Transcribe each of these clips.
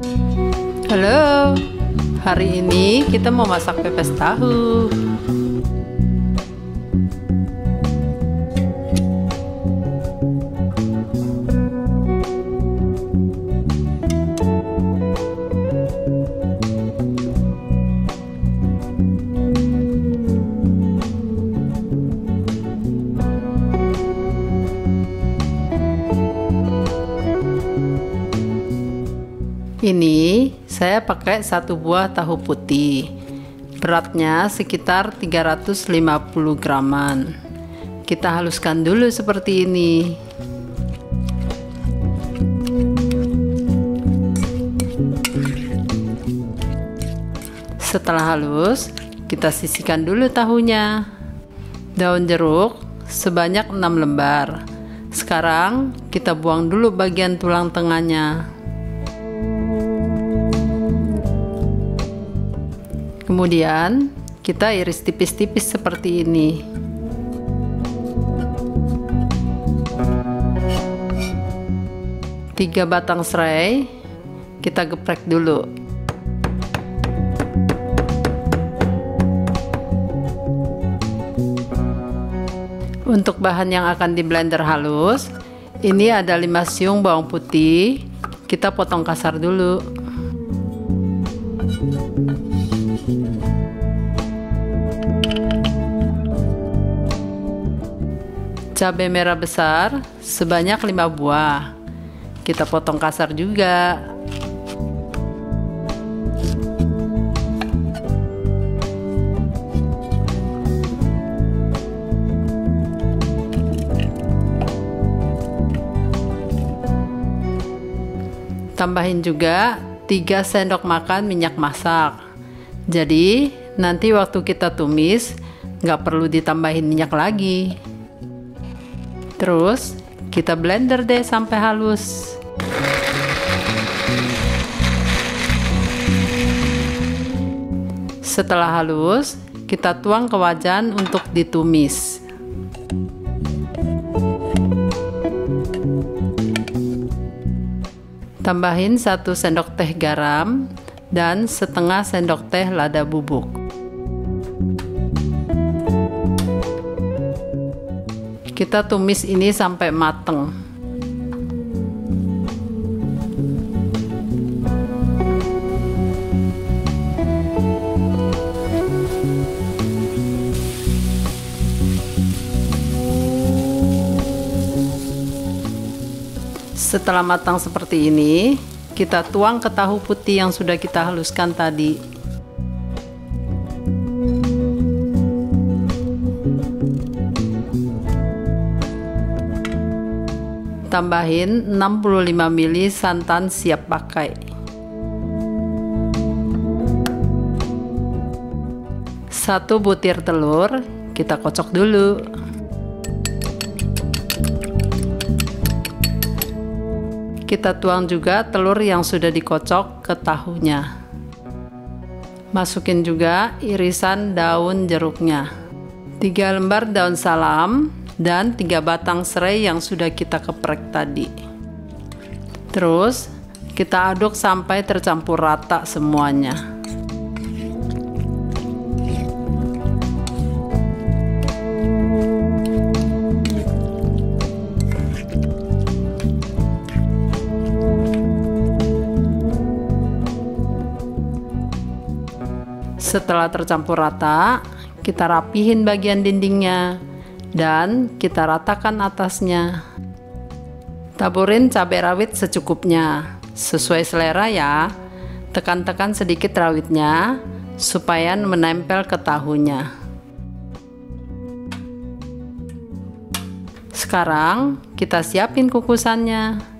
Halo, hari ini kita mau masak pepes tahu. Ini saya pakai 1 buah tahu putih, beratnya sekitar 350 graman. Kita haluskan dulu seperti ini. Setelah halus, kita sisihkan dulu tahunya. Daun jeruk sebanyak 6 lembar. Sekarang kita buang dulu bagian tulang tengahnya. Kemudian kita iris tipis-tipis seperti ini. Tiga batang serai kita geprek dulu. Untuk bahan yang akan di blender halus, ini ada 5 siung bawang putih, kita potong kasar dulu. Cabai merah besar sebanyak 5 buah, kita potong kasar juga. Tambahin juga 3 sendok makan minyak masak. Jadi nanti waktu kita tumis nggak perlu ditambahin minyak lagi. Terus kita blender deh sampai halus. Setelah halus, kita tuang ke wajan untuk ditumis. Tambahin 1 sendok teh garam dan setengah sendok teh lada bubuk. Kita tumis ini sampai mateng. Setelah matang seperti ini, kita tuang ke tahu putih yang sudah kita haluskan tadi. Tambahin 65 ml santan siap pakai. 1 butir telur kita kocok dulu. Kita tuang juga telur yang sudah dikocok ke tahunya. Masukin juga irisan daun jeruknya, 3 lembar daun salam, dan 3 batang serai yang sudah kita geprek tadi. Terus kita aduk sampai tercampur rata semuanya. Setelah tercampur rata, kita rapihin bagian dindingnya dan kita ratakan atasnya. Taburin cabai rawit secukupnya, sesuai selera ya. Tekan-tekan sedikit rawitnya supaya menempel ke tahunya. Sekarang kita siapin kukusannya.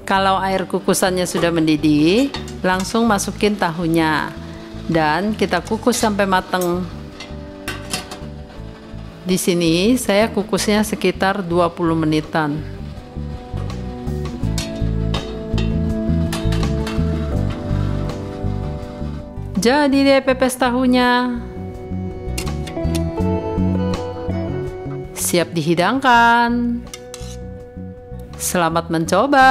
Kalau air kukusannya sudah mendidih, langsung masukin tahunya dan kita kukus sampai matang. Di sini saya kukusnya sekitar 20 menitan. Jadi deh pepes tahunya. Siap dihidangkan. Selamat mencoba.